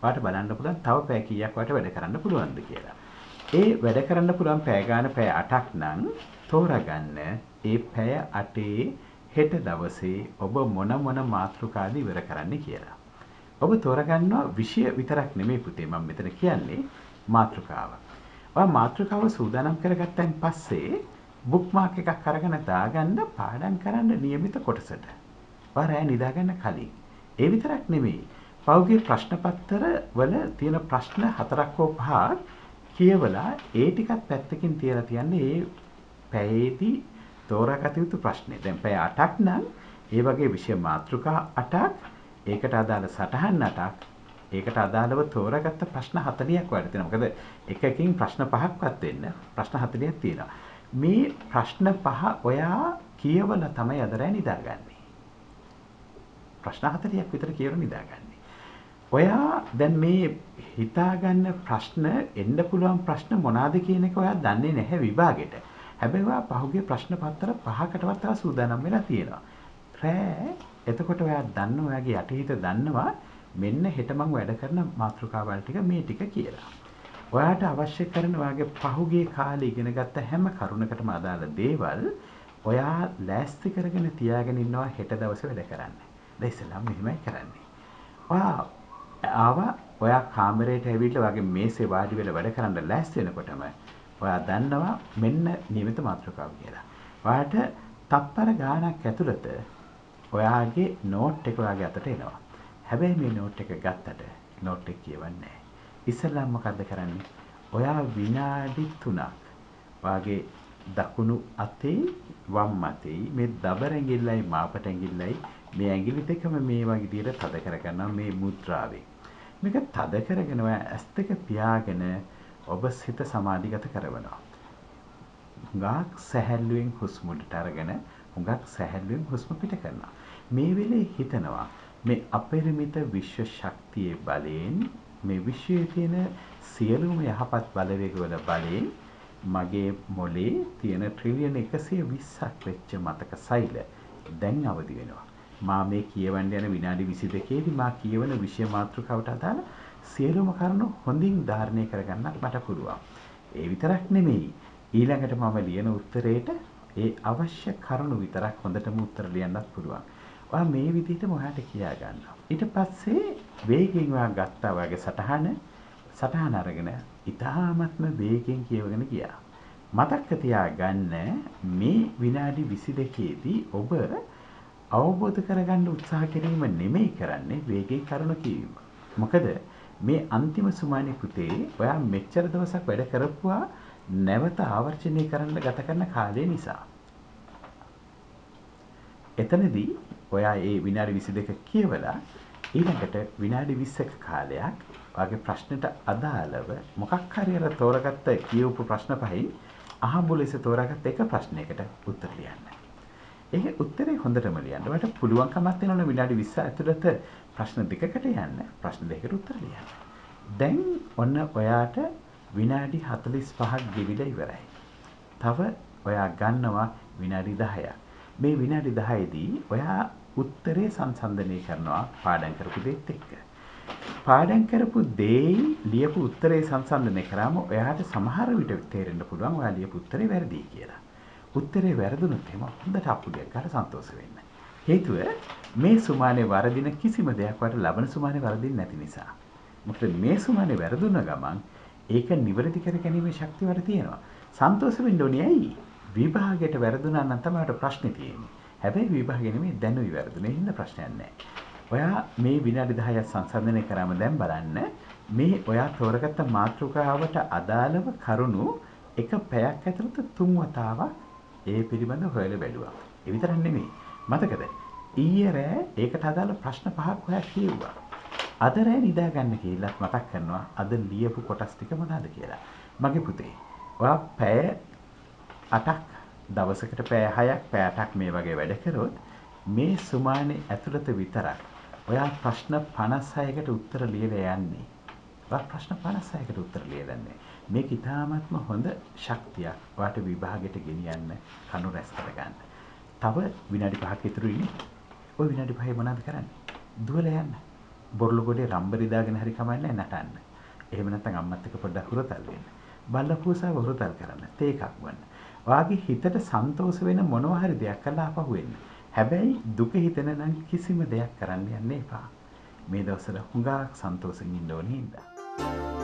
ඔයාලට බලන්න පුළුවන් තව පැය කීයක් ඔයාලට වැඩ කරන්න පුළුවන්ද කියලා. ඒ වැඩ කරන්න පුළුවන් පැය ගාන පැය 8ක් නම් තෝරගන්න ඒ පැය 8 හෙට දවසේ ඔබ මොන මාතෘකාද ඉවර කරන්න කියලා. ඔබ තෝරගන්නවා විෂය විතරක් නෙමෙයි පුතේ මම මෙතන කියන්නේ මාතෘකාව. ඔයා මාතෘකාව සූදානම් කරගත්තන් පස්සේ බුක්මාර්ක් එකක් අරගෙන දාගන්න පාඩම් කරන්න નિયમિત කොටසට. ඔයා රැ නිදාගන්න කලින්. ඒ විතරක් නෙමෙයි. පහුගිය ප්‍රශ්න පත්‍ර වල තියෙන ප්‍රශ්න 4ක් හෝ 5ක් කියවලා ඒ ටිකත් පැත්තකින් තියලා තියන්නේ ඒ පැයේදී තෝරාගත යුතු ප්‍රශ්නේ. දැන් පැය 8ක් නම් ඒ වගේ විෂය මාතෘකා 8ක් ඒකට අදාළ සටහන් 8ක් ඒකට අදාළව තෝරාගත්ත ප්‍රශ්න 40ක් වඩ තියෙනවා. මොකද එකකින් ප්‍රශ්න 5ක්වත් දෙන්න ප්‍රශ්න 40ක් තියෙනවා. මේ ප්‍රශ්න 5 ඔයා කියවලා තමයි අද රැ නිදාගන්නේ. ප්‍රශ්න 40ක් විතර කියවලා නිදාගන්නේ. ඔයා දැන් මේ හිතාගන්න ප්‍රශ්න එන්න පුළුවන් ප්‍රශ්න මොනවාද කියන එක ඔයා දන්නේ නැහැ විභාගෙට. හැබැයි ඔයා පහුගිය ප්‍රශ්න පත්‍ර 5කටවත් ආ සූදානම් වෙලා තියෙනවා. රෑ එතකොට ඔයා දන්න ඔයාගේ යටිහිත දන්නවා මෙන්න හෙට මම වැඩ කරන මාතෘකාවල් ටික මේ ටික කියලා. ඔයාට අවශ්‍ය කරන ඔයාගේ පහුගිය කාලේ ඉගෙන ගත්ත හැම කරුණකටම අදාළ දේවල් ඔයා ලෑස්ති කරගෙන තියාගෙන ඉන්නවා හෙට දවසේ වැඩ කරන්න. දැන් ඉස්සෙල්ලා මෙහෙමයි කරන්නේ. ඔයා කාමරේට ඇවිල්ලා ඔයාගේ මේසේ වාඩි වෙලා වැඩ කරන්න ලෑස්ති වෙනකොටම ඔයා දන්නවා මෙන්න නියමිත මාතෘකාව කියලා. ඔයාට තප්පර ගාණක් ඇතුළත ඔයාගේ නෝට් එක ඔයාගේ අතට එනවා. හැබැයි මේ නෝට් එක ගත්තට නෝට් එක කියවන්නේ නැහැ. ඉස්සෙල්ලා මොකද්ද කරන්නේ? ඔයා විනාඩි 3ක් ඔයාගේ දකුණු අතේ වම් අතේ මේ දබර ඇඟිල්ලයි මාපට ඇඟිල්ලයි මේ ඇඟිලි දෙකම මේ වගේ විදිහට තද කරගන්නවා මේ මුද්‍රාවෙන්. මේක තද කරගෙන ඔයා ඇස් දෙක පියාගෙන ඔබ සිත සමාධිගත කරවනවා. හුඟක් සැහැල්ලුවෙන් හුස්ම උඩට අරගෙන හුඟක් සැහැල්ලුවෙන් හුස්ම පිට කරනවා. මේ වෙලේ හිතනවා මේ අපරිමිත විශ්ව ශක්තියේ බලයෙන් මේ විශ්වයේ තියෙන සියලුම යහපත් බලවේගවල බලයෙන් මගේ මොලේ තියෙන ට්‍රිලියන් 120ක් වෙච්ච මතක සෛල දැන් අවදි වෙනවා. මා මේ කියවන්න යන විනාඩි 22ේදී මා කියවන විෂය මාතෘකාවට අදාළ සියලුම කරුණු හොඳින් ධාරණය කරගන්නත් මට පුළුවන්. ඒ විතරක් නෙමෙයි ඊළඟට මම ලියන උත්තරේට ඒ අවශ්‍ය කරුණු විතරක් හොඳටම උත්තර ලියන්නත් පුළුවන්. ඔයා මේ විදිහටම ඔයාට කියා ගන්නවා. ඊට පස්සේ වේගෙන් ඔයා ගත්තා ඔයාගේ සටහන අරගෙන ඉතාමත්ම වේගෙන් කියවගෙන ගියා. මතක තියාගන්න මේ විනාඩි 22ේදී ඔබ අවබෝධ කරගන්න උත්සාහ කිරීම නෙමෙයි කරන්නේ වේගයෙන් කරුණ කියවීම. මොකද මේ අන්තිම සුමානේ පුතේ ඔයා මෙච්චර දවසක් වැඩ කරපුවා නැවත ආවර්ජනය කරන්න ගත කරන කාලය නිසා. එතනදී ඔයා ඒ විනාඩි 22 කියවලා ඊළඟට විනාඩි 20ක කාලයක් ඔයාගේ ප්‍රශ්නෙට අදාළව මොකක් හරි අර තෝරගත්ත කියවපු ප්‍රශ්න පහින් අහඹු ලෙස තෝරාගත්ත එක ප්‍රශ්නයකට උත්තර ලියන්න. ඒ උත්තරේ හොඳටම ලියන්න. ඔයාලට පුළුවන්කමක් තියෙනවා විනාඩි 20 ඇතුළත ප්‍රශ්න දෙකකට යන්න. ප්‍රශ්න දෙකකට උත්තර ලියන්න. දැන් ඔන්න ඔයාට විනාඩි 45ක් ගෙවිලා ඉවරයි. තව ඔයා ගන්නවා විනාඩි 10ක්. මේ විනාඩි 10දී ඔයා උත්තරේ සංසන්දනය කරනවා පාඩම් කරපු දේත් එක්ක. පාඩම් කරපු දෙයි ලියපු උත්තරේ සංසන්දනය කරාම ඔයාට සමහර විට තේරෙන්න පුළුවන් ඔයා ලියපු උත්තරේ වැරදි කියලා. උත්තරේ වැරදුනොත් එහෙම හොඳට අප්පුඩියක් ගන්න සන්තෝෂ වෙන්න. හේතුව මේ සුමානේ වරදින කිසිම දෙයක් වට ලබන සුමානේ වරදින්නේ නැති නිසා. මොකද මේ සුමානේ වැරදුන ගමන් ඒක නිවැරදි කර ගැනීමේ ශක්තිය වට තියෙනවා. සන්තෝෂ වෙන්න ඕනේ ඇයි? විභාගයට වැරදුනා නම් තමයි ඔයාලට ප්‍රශ්නේ තියෙන්නේ. හැබැයි විභාගෙ නෙමෙයි දැනුයි වැරදුනේ. හින්දා ප්‍රශ්නයක් නැහැ. ඔයා මේ විනාඩි 10ක් සංසන්දනය කරාම දැන් බලන්න මේ ඔයා තෝරගත්ත මාතෘකාවට අදාළව කරුණු එක පැයක් ඇතුළත 3 වතාවක් ඒ පිළිබඳව හොයලා බැලුවා. ඒ විතරක් නෙමෙයි. මතකද? ඊයේ රෑ ඒකට අදාළ ප්‍රශ්න 5ක් ඔයා කියෙව්වා. අද රෑ නිදා ගන්න කියලා මතක් කරනවා අද ලියපු කොටස් ටික මොනවාද කියලා. මගේ පුතේ ඔයා පැය 8ක් දවසකට පැය 6ක් පැය 8ක් මේ වගේ වැඩ කරොත් මේ සුමානේ ඇතුළත විතරක් ඔයා ප්‍රශ්න 56කට උත්තර ලියලා යන්නේ. ඔයා ප්‍රශ්න 56කට උත්තර ලියලා යන්නේ. මේක ඉතාමත්ම හොඳ ශක්තියක්. ඔයාට විභාගෙට ගෙනියන්න කණු රැස් කරගන්න. තව විනාඩි 5ක් ඉතුරු ඉන්නේ. ওই විනාඩි 5 මොනවද කරන්නේ? දුවලා යන්න. බොරළු ගොඩේ රම්බරි දාගෙන හරි කමන්නේ නටන්න. එහෙම නැත්නම් අම්මත් එක්ක පොඩ්ඩක් හුරතල් වෙන්න. බල්ලපූසාව හුරතල් කරන්න. තේ එකක් බොන්න. වාගේ හිතට සන්තෝෂ වෙන මොනවා හරි දෙයක් කරලා ආපහු එන්න. හැබැයි දුක හිතෙන නම් කිසිම දෙයක් කරන්න යන්න එපා. මේ දවස්වල හුඟක් සන්තෝෂෙන් ඉන්න ඕනේ හින්දා.